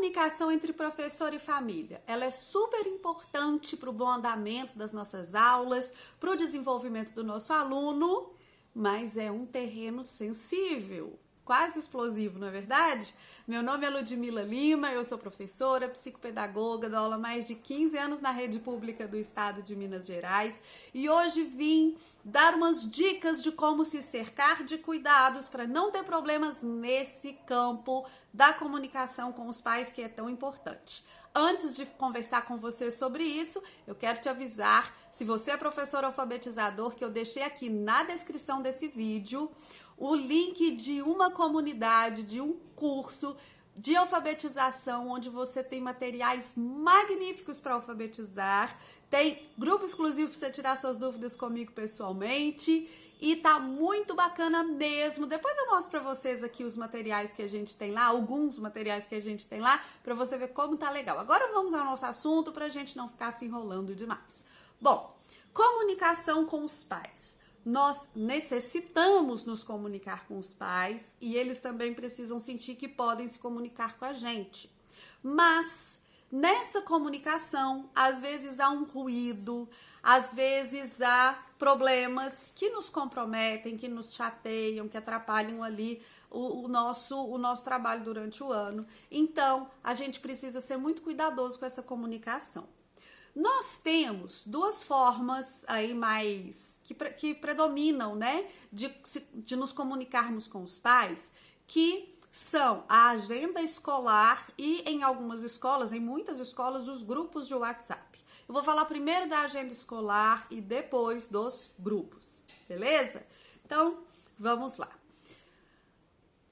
Comunicação entre professor e família. Ela é super importante para o bom andamento das nossas aulas, para o desenvolvimento do nosso aluno, mas é um terreno sensível, quase explosivo, não é verdade? Meu nome é Ludmila Lima, eu sou professora, psicopedagoga, dou aula há mais de 15 anos na rede pública do estado de Minas Gerais e hoje vim dar umas dicas de como se cercar de cuidados para não ter problemas nesse campo da comunicação com os pais, que é tão importante. Antes de conversar com você sobre isso, eu quero te avisar, se você é professor alfabetizador, que eu deixei aqui na descrição desse vídeo o link de uma comunidade, de um curso de alfabetização, onde você tem materiais magníficos para alfabetizar, tem grupo exclusivo para você tirar suas dúvidas comigo pessoalmente, e tá muito bacana mesmo. Depois eu mostro para vocês aqui os materiais que a gente tem lá, alguns materiais que a gente tem lá, para você ver como tá legal. Agora vamos ao nosso assunto para a gente não ficar se enrolando demais. Bom, comunicação com os pais. Nós necessitamos nos comunicar com os pais e eles também precisam sentir que podem se comunicar com a gente. Mas nessa comunicação, às vezes há um ruído, às vezes há problemas que nos comprometem, que nos chateiam, que atrapalham ali o nosso trabalho durante o ano. Então, a gente precisa ser muito cuidadoso com essa comunicação. Nós temos duas formas aí mais que predominam, né, de nos comunicarmos com os pais, que são a agenda escolar e em algumas escolas, em muitas escolas, os grupos de WhatsApp. Eu vou falar primeiro da agenda escolar e depois dos grupos, beleza? Então, vamos lá.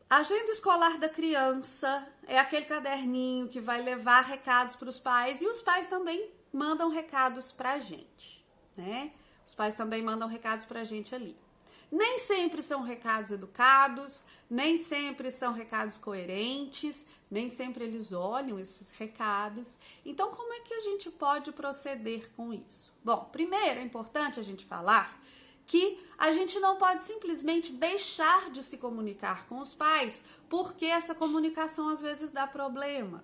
A agenda escolar da criança é aquele caderninho que vai levar recados para os pais e os pais também mandam recados pra gente, né? Os pais também mandam recados pra gente ali. Nem sempre são recados educados, nem sempre são recados coerentes, nem sempre eles olham esses recados. Então, como é que a gente pode proceder com isso? Bom, primeiro é importante a gente falar que a gente não pode simplesmente deixar de se comunicar com os pais, porque essa comunicação às vezes dá problema.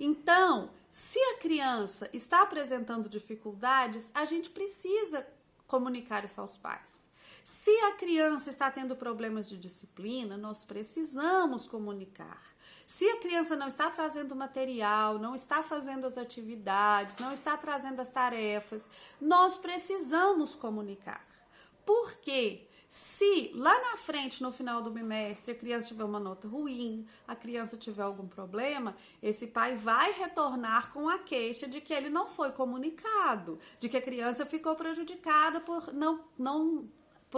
Então, se a criança está apresentando dificuldades, a gente precisa comunicar isso aos pais. Se a criança está tendo problemas de disciplina, nós precisamos comunicar. Se a criança não está trazendo material, não está fazendo as atividades, não está trazendo as tarefas, nós precisamos comunicar. Por quê? Se lá na frente, no final do bimestre, a criança tiver uma nota ruim, a criança tiver algum problema, esse pai vai retornar com a queixa de que ele não foi comunicado, de que a criança ficou prejudicada por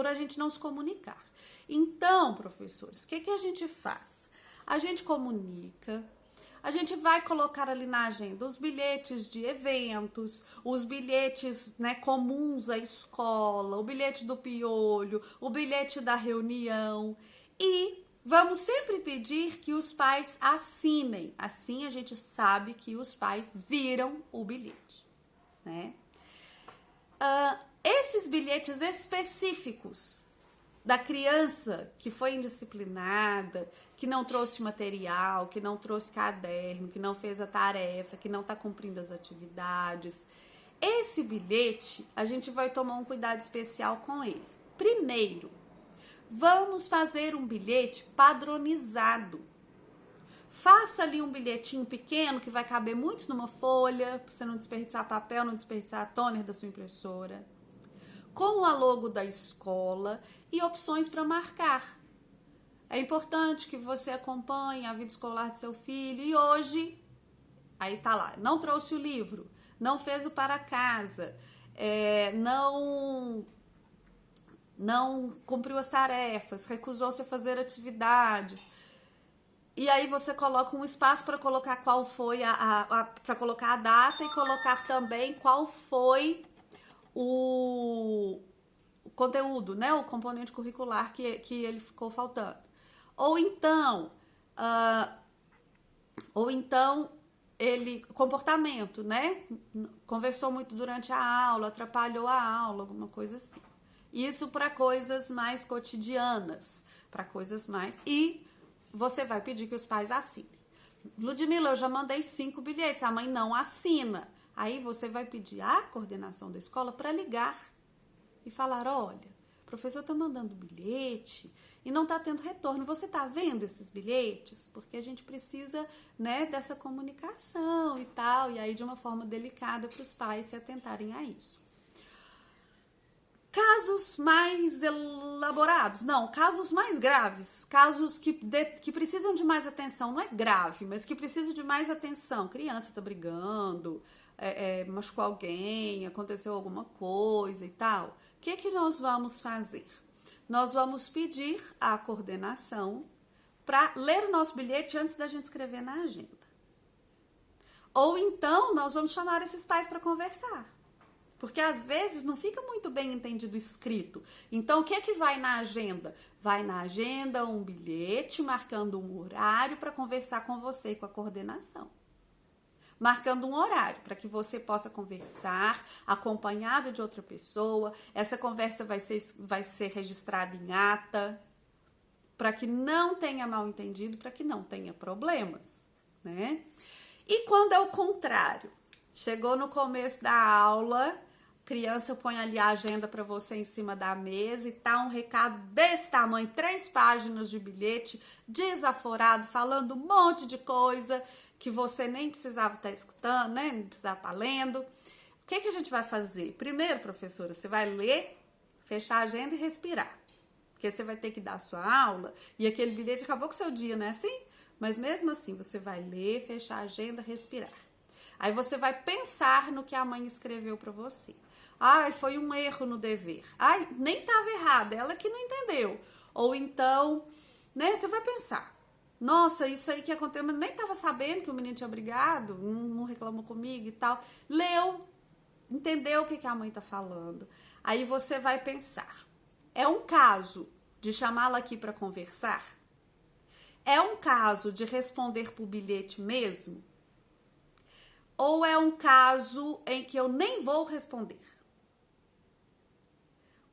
a gente não se comunicar. Então, professores, o que a gente faz? A gente comunica. A gente vai colocar ali na agenda os bilhetes de eventos, os bilhetes, né, comuns à escola, o bilhete do piolho, o bilhete da reunião e vamos sempre pedir que os pais assinem. Assim a gente sabe que os pais viram o bilhete, né? Esses bilhetes específicos da criança que foi indisciplinada, que não trouxe material, que não trouxe caderno, que não fez a tarefa, que não está cumprindo as atividades. Esse bilhete, a gente vai tomar um cuidado especial com ele. Primeiro, vamos fazer um bilhete padronizado. Faça ali um bilhetinho pequeno que vai caber muitos numa folha, para você não desperdiçar papel, não desperdiçar toner da sua impressora, com a logo da escola e opções para marcar. É importante que você acompanhe a vida escolar de seu filho e hoje, aí tá lá, não trouxe o livro, não fez o para casa, não cumpriu as tarefas, recusou-se a fazer atividades. E aí você coloca um espaço para colocar qual foi para colocar a data e colocar também qual foi o conteúdo, né? O componente curricular que ele ficou faltando. Ou então ele, comportamento, né? Conversou muito durante a aula, atrapalhou a aula, alguma coisa assim. Isso para coisas mais cotidianas, para coisas mais... E você vai pedir que os pais assinem. Ludmila, eu já mandei 5 bilhetes, a mãe não assina. Aí você vai pedir à coordenação da escola para ligar e falar, olha, o professor está mandando bilhete e não está tendo retorno. Você está vendo esses bilhetes? Porque a gente precisa, né, dessa comunicação e tal, e aí de uma forma delicada para os pais se atentarem a isso. Casos mais elaborados, não, casos mais graves, casos que precisam de mais atenção, não é grave, mas que precisam de mais atenção. Criança tá brigando, machucou alguém, aconteceu alguma coisa e tal. O que nós vamos fazer? Nós vamos pedir à coordenação para ler o nosso bilhete antes da gente escrever na agenda. Ou então, nós vamos chamar esses pais para conversar. Porque às vezes não fica muito bem entendido escrito. Então, o que é que vai na agenda? Vai na agenda um bilhete marcando um horário para conversar com você e com a coordenação. Marcando um horário para que você possa conversar acompanhado de outra pessoa. Essa conversa vai ser registrada em ata para que não tenha mal entendido, para que não tenha problemas, né? E quando é o contrário? Chegou no começo da aula, criança põe ali a agenda para você em cima da mesa e tá um recado desse tamanho, 3 páginas de bilhete, desaforado, falando um monte de coisa que você nem precisava estar escutando, né? Nem precisava estar lendo. O que a gente vai fazer? Primeiro, professora, você vai ler, fechar a agenda e respirar. Porque você vai ter que dar a sua aula e aquele bilhete acabou com o seu dia, não é assim? Mas mesmo assim, você vai ler, fechar a agenda, respirar. Aí você vai pensar no que a mãe escreveu para você. Ai, foi um erro no dever. Ai, nem estava errado, ela que não entendeu. Ou então, né, você vai pensar. Nossa, isso aí que aconteceu, mas nem estava sabendo que o menino tinha brigado, não reclamou comigo e tal. Leu, entendeu o que a mãe está falando. Aí você vai pensar. É um caso de chamá-la aqui para conversar? É um caso de responder por bilhete mesmo? Ou é um caso em que eu nem vou responder?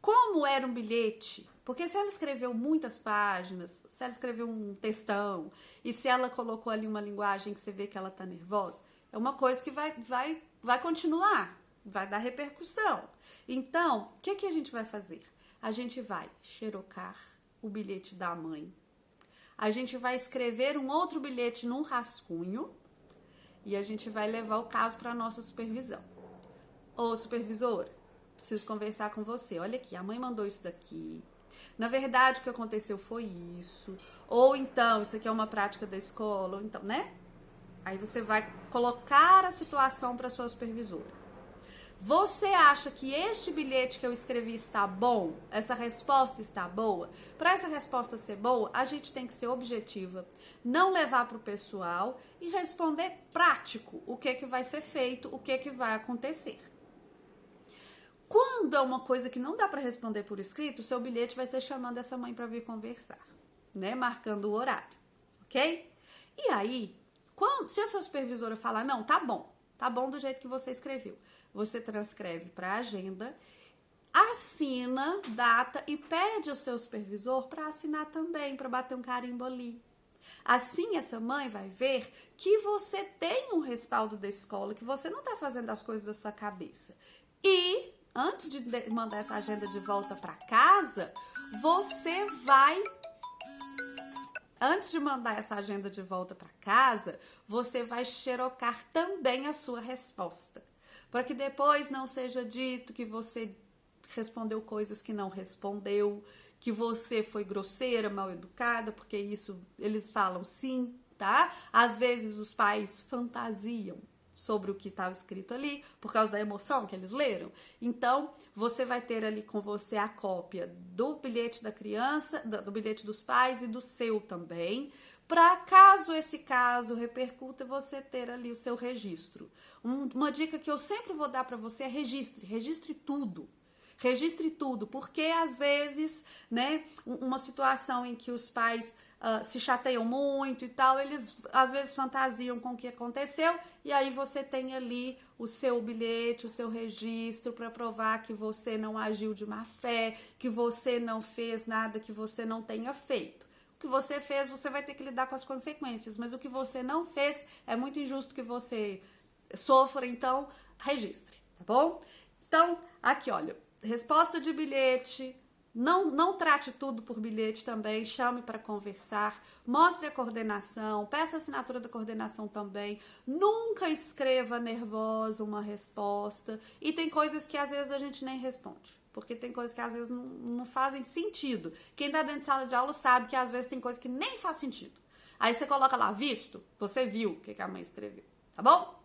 Como era um bilhete? Porque se ela escreveu muitas páginas, se ela escreveu um textão, e se ela colocou ali uma linguagem que você vê que ela tá nervosa, é uma coisa que vai continuar, vai dar repercussão. Então, o que a gente vai fazer? A gente vai xerocar o bilhete da mãe, a gente vai escrever um outro bilhete num rascunho, e a gente vai levar o caso para a nossa supervisão. Ô, supervisora, preciso conversar com você. Olha aqui, a mãe mandou isso daqui. Na verdade, o que aconteceu foi isso. Ou então, isso aqui é uma prática da escola. Ou então, né? Aí você vai colocar a situação para sua supervisora. Você acha que este bilhete que eu escrevi está bom? Essa resposta está boa? Para essa resposta ser boa, a gente tem que ser objetiva, não levar para o pessoal e responder prático o que vai ser feito, o que vai acontecer. Quando é uma coisa que não dá para responder por escrito, o seu bilhete vai ser chamando essa mãe para vir conversar, né? Marcando o horário, ok? E aí, se a sua supervisora falar, não, tá bom do jeito que você escreveu, você transcreve para a agenda, assina, data e pede ao seu supervisor para assinar também, para bater um carimbo ali. Assim, essa mãe vai ver que você tem um respaldo da escola, que você não está fazendo as coisas da sua cabeça. E, antes de mandar essa agenda de volta para casa, antes de mandar essa agenda de volta para casa, você vai xerocar também a sua resposta. Para que depois não seja dito que você respondeu coisas que não respondeu, que você foi grosseira, mal educada, porque isso eles falam sim, tá? Às vezes os pais fantasiam sobre o que estava escrito ali, por causa da emoção que eles leram. Então, você vai ter ali com você a cópia do bilhete da criança, do bilhete dos pais e do seu também, para caso esse caso repercuta, você ter ali o seu registro. Uma dica que eu sempre vou dar para você é registre tudo. Registre tudo, porque às vezes, né, uma situação em que os pais se chateiam muito e tal, eles às vezes fantasiam com o que aconteceu e aí você tem ali o seu bilhete, o seu registro para provar que você não agiu de má fé, que você não fez nada que você não tenha feito. que você fez, você vai ter que lidar com as consequências, mas o que você não fez, é muito injusto que você sofra, então registre, tá bom? Então, aqui, olha, resposta de bilhete, não trate tudo por bilhete também, chame para conversar, mostre a coordenação, peça a assinatura da coordenação também, nunca escreva nervosa uma resposta, e tem coisas que às vezes a gente nem responde, porque tem coisas que às vezes não fazem sentido. Quem tá dentro de sala de aula sabe que às vezes tem coisa que nem faz sentido. Aí você coloca lá, visto, você viu o que a mãe escreveu, tá bom?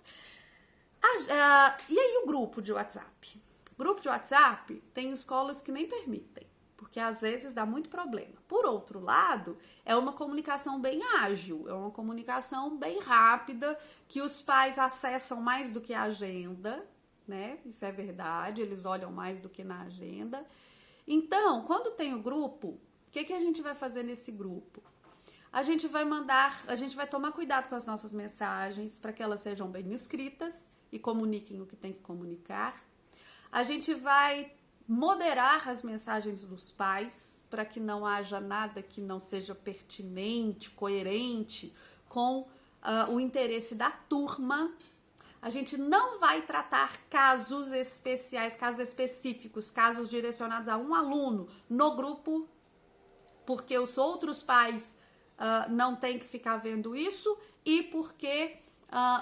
E aí o grupo de WhatsApp? Grupo de WhatsApp tem escolas que nem permitem, porque às vezes dá muito problema. Por outro lado, é uma comunicação bem ágil, é uma comunicação bem rápida, que os pais acessam mais do que a agenda, né? Isso é verdade, eles olham mais do que na agenda. Então, quando tem o grupo, o que a gente vai fazer nesse grupo? A gente vai tomar cuidado com as nossas mensagens para que elas sejam bem escritas e comuniquem o que tem que comunicar. A gente vai moderar as mensagens dos pais para que não haja nada que não seja pertinente, coerente com o interesse da turma. A gente não vai tratar casos especiais, casos específicos, casos direcionados a um aluno no grupo, porque os outros pais não têm que ficar vendo isso, e porque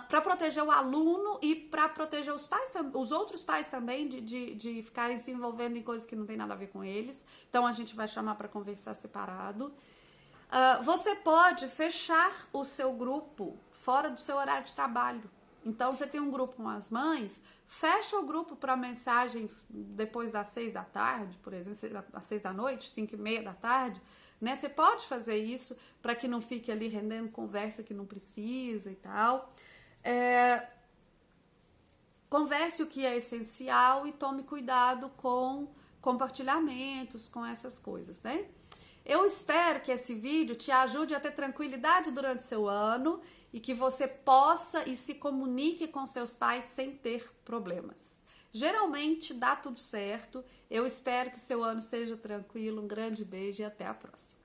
para proteger o aluno e para proteger os outros pais também de ficarem se envolvendo em coisas que não tem nada a ver com eles. Então a gente vai chamar para conversar separado. Você pode fechar o seu grupo fora do seu horário de trabalho. Então você tem um grupo com as mães, fecha o grupo para mensagens depois das 6 da tarde, por exemplo, às 6 da noite, 5:30 da tarde, né? Você pode fazer isso para que não fique ali rendendo conversa que não precisa e tal. Converse o que é essencial e tome cuidado com compartilhamentos, com essas coisas, né? Eu espero que esse vídeo te ajude a ter tranquilidade durante o seu ano e que você possa e se comunique com seus pais sem ter problemas. Geralmente dá tudo certo. Eu espero que seu ano seja tranquilo. Um grande beijo e até a próxima.